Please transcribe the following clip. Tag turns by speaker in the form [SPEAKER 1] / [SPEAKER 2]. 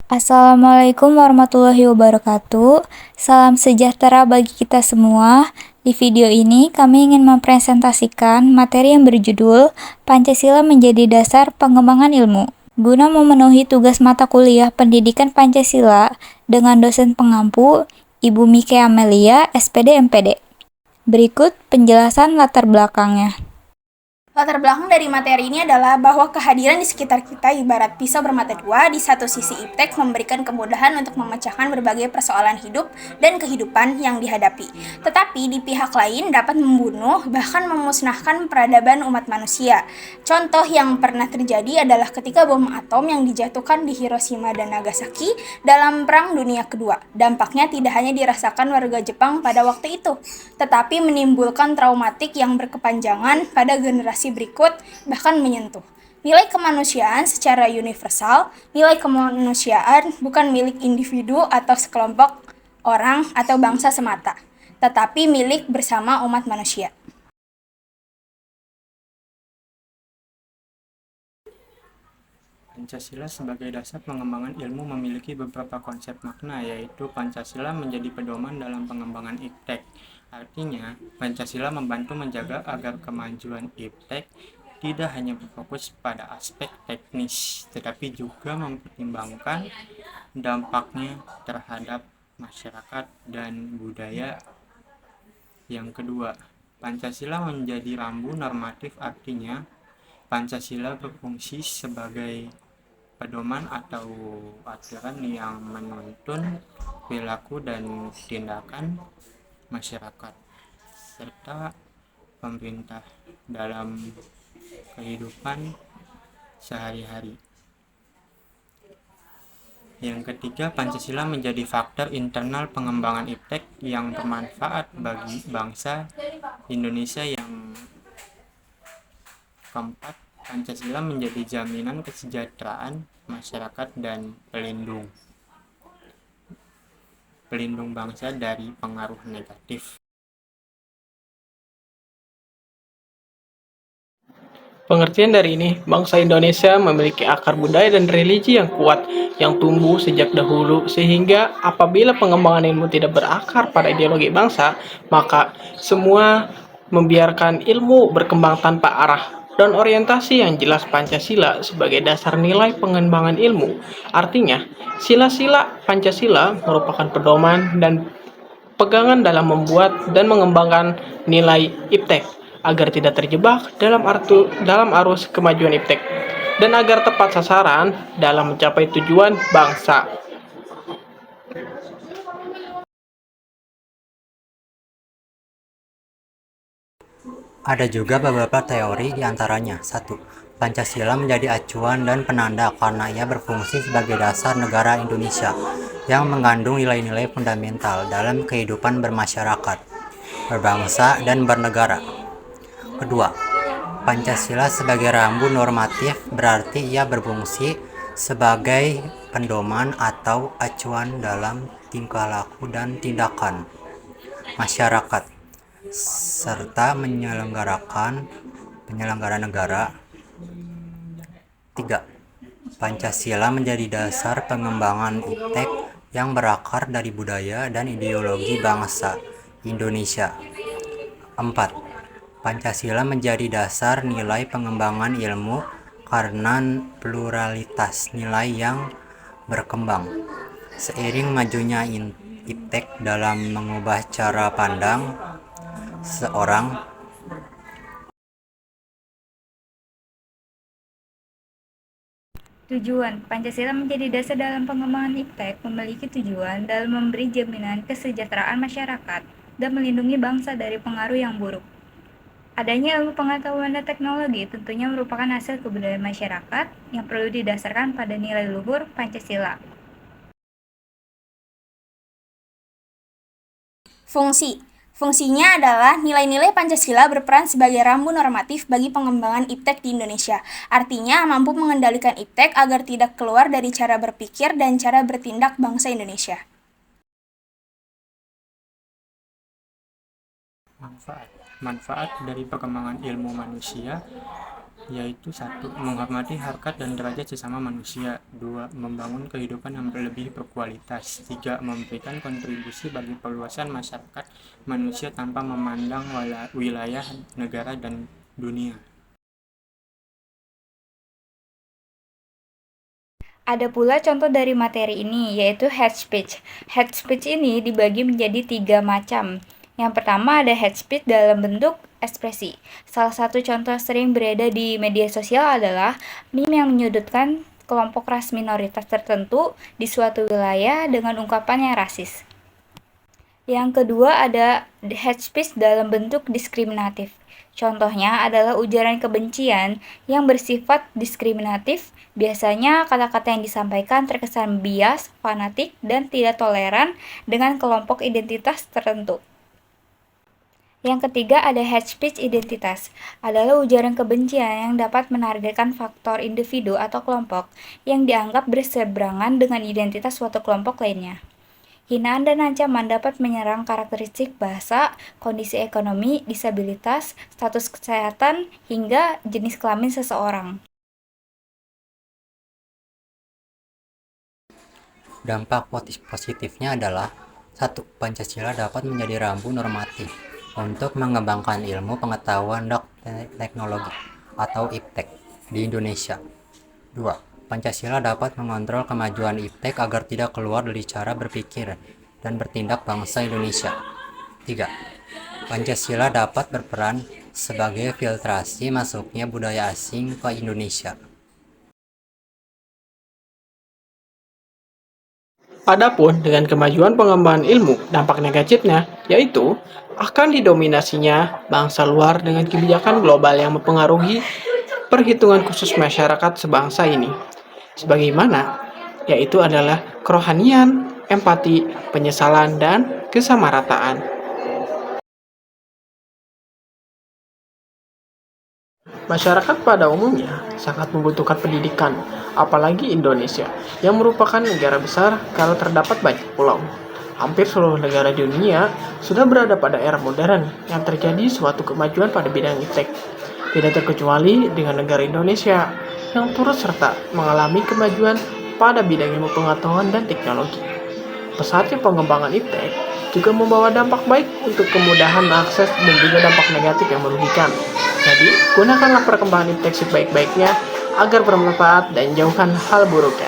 [SPEAKER 1] Assalamualaikum warahmatullahi wabarakatuh. Salam sejahtera bagi kita semua. Di video ini, kami ingin mempresentasikan materi yang berjudul Pancasila menjadi dasar pengembangan ilmu. Guna memenuhi tugas mata kuliah Pendidikan Pancasila dengan dosen pengampu, Ibu Mike Amelia, SPD MPD. Berikut penjelasan latar belakangnya.
[SPEAKER 2] Latar belakang dari materi ini adalah bahwa kehadiran di sekitar kita ibarat pisau bermata dua. Di satu sisi iptek memberikan kemudahan untuk memecahkan berbagai persoalan hidup dan kehidupan yang dihadapi. Tetapi di pihak lain dapat membunuh, bahkan memusnahkan peradaban umat manusia. Contoh yang pernah terjadi adalah ketika bom atom yang dijatuhkan di Hiroshima dan Nagasaki dalam Perang Dunia Kedua. Dampaknya tidak hanya dirasakan warga Jepang pada waktu itu, tetapi menimbulkan traumatik yang berkepanjangan pada generasi berikut, bahkan menyentuh nilai kemanusiaan secara universal. Nilai kemanusiaan bukan milik individu atau sekelompok orang atau bangsa semata, tetapi milik bersama umat manusia.
[SPEAKER 3] Pancasila sebagai dasar pengembangan ilmu memiliki beberapa konsep makna, yaitu Pancasila menjadi pedoman dalam pengembangan iptek. Artinya, Pancasila membantu menjaga agar kemajuan iptek tidak hanya berfokus pada aspek teknis, tetapi juga mempertimbangkan dampaknya terhadap masyarakat dan budaya. Yang kedua, Pancasila menjadi rambu normatif, artinya Pancasila berfungsi sebagai pedoman atau aturan yang menuntun perilaku dan tindakan masyarakat serta pemerintah dalam kehidupan sehari-hari. Yang ketiga, Pancasila menjadi faktor internal pengembangan iptek yang bermanfaat bagi bangsa Indonesia. Yang keempat, Pancasila menjadi jaminan kesejahteraan masyarakat dan pelindung bangsa dari pengaruh negatif.
[SPEAKER 4] Pengertian dari ini, bangsa Indonesia memiliki akar budaya dan religi yang kuat, yang tumbuh sejak dahulu, sehingga apabila pengembangan ilmu tidak berakar pada ideologi bangsa, maka semua membiarkan ilmu berkembang tanpa arah dan orientasi yang jelas. Pancasila sebagai dasar nilai pengembangan ilmu. Artinya, sila-sila Pancasila merupakan pedoman dan pegangan dalam membuat dan mengembangkan nilai iptek agar tidak terjebak dalam arus kemajuan iptek dan agar tepat sasaran dalam mencapai tujuan bangsa.
[SPEAKER 5] Ada juga beberapa teori diantaranya. 1. Pancasila menjadi acuan dan penanda karena ia berfungsi sebagai dasar negara Indonesia yang mengandung nilai-nilai fundamental dalam kehidupan bermasyarakat, berbangsa, dan bernegara. Kedua, Pancasila sebagai rambu normatif berarti ia berfungsi sebagai pedoman atau acuan dalam tingkah laku dan tindakan masyarakat serta penyelenggara negara. 3. Pancasila menjadi dasar pengembangan iptek yang berakar dari budaya dan ideologi bangsa Indonesia. 4. Pancasila menjadi dasar nilai pengembangan ilmu karena pluralitas nilai yang berkembang seiring majunya iptek dalam mengubah cara pandang seorang.
[SPEAKER 1] Tujuan Pancasila menjadi dasar dalam pengembangan iptek memiliki tujuan dalam memberi jaminan kesejahteraan masyarakat dan melindungi bangsa dari pengaruh yang buruk. Adanya ilmu pengetahuan dan teknologi tentunya merupakan hasil kebudayaan masyarakat yang perlu didasarkan pada nilai luhur Pancasila.
[SPEAKER 2] Fungsinya adalah nilai-nilai Pancasila berperan sebagai rambu normatif bagi pengembangan iptek di Indonesia. Artinya, mampu mengendalikan iptek agar tidak keluar dari cara berpikir dan cara bertindak bangsa Indonesia.
[SPEAKER 3] Manfaat dari pengembangan ilmu manusia yaitu 1. Menghormati harkat dan derajat sesama manusia. 2. Membangun kehidupan yang lebih berkualitas. 3. Memberikan kontribusi bagi perluasan masyarakat manusia tanpa memandang wilayah, negara, dan dunia.
[SPEAKER 1] Ada pula contoh dari materi ini, yaitu hate speech. Hate speech ini dibagi menjadi 3 macam. Yang pertama ada hate speech dalam bentuk ekspresi. Salah satu contoh sering beredar di media sosial adalah meme yang menyudutkan kelompok ras minoritas tertentu di suatu wilayah dengan ungkapan yang rasis. Yang kedua ada hate speech dalam bentuk diskriminatif. Contohnya adalah ujaran kebencian yang bersifat diskriminatif. Biasanya kata-kata yang disampaikan terkesan bias, fanatik, dan tidak toleran dengan kelompok identitas tertentu. Yang ketiga ada hate speech identitas, adalah ujaran kebencian yang dapat menargetkan faktor individu atau kelompok yang dianggap berseberangan dengan identitas suatu kelompok lainnya. Hinaan dan ancaman dapat menyerang karakteristik bahasa, kondisi ekonomi, disabilitas, status kesehatan, hingga jenis kelamin seseorang.
[SPEAKER 5] Dampak positifnya adalah 1. Pancasila dapat menjadi rambu normatif untuk mengembangkan ilmu pengetahuan dan teknologi atau IPTEK di Indonesia. 2. Pancasila dapat mengontrol kemajuan IPTEK agar tidak keluar dari cara berpikir dan bertindak bangsa Indonesia. 3. Pancasila dapat berperan sebagai filtrasi masuknya budaya asing ke Indonesia.
[SPEAKER 4] Adapun dengan kemajuan pengembangan ilmu, dampak negatifnya yaitu akan didominasinya bangsa luar dengan kebijakan global yang mempengaruhi perhitungan khusus masyarakat sebangsa ini. Sebagaimana, yaitu adalah kerohanian, empati, penyesalan, dan kesamarataan. Masyarakat pada umumnya sangat membutuhkan pendidikan, apalagi Indonesia, yang merupakan negara besar kalau terdapat banyak pulau. Hampir seluruh negara di dunia sudah berada pada era modern yang terjadi suatu kemajuan pada bidang iptek. Tidak terkecuali dengan negara Indonesia yang turut serta mengalami kemajuan pada bidang ilmu pengetahuan dan teknologi. Pesatnya pengembangan iptek juga membawa dampak baik untuk kemudahan akses dan juga dampak negatif yang merugikan. Jadi, gunakanlah perkembangan iptek sebaik-baiknya agar bermanfaat dan jauhkan hal buruknya.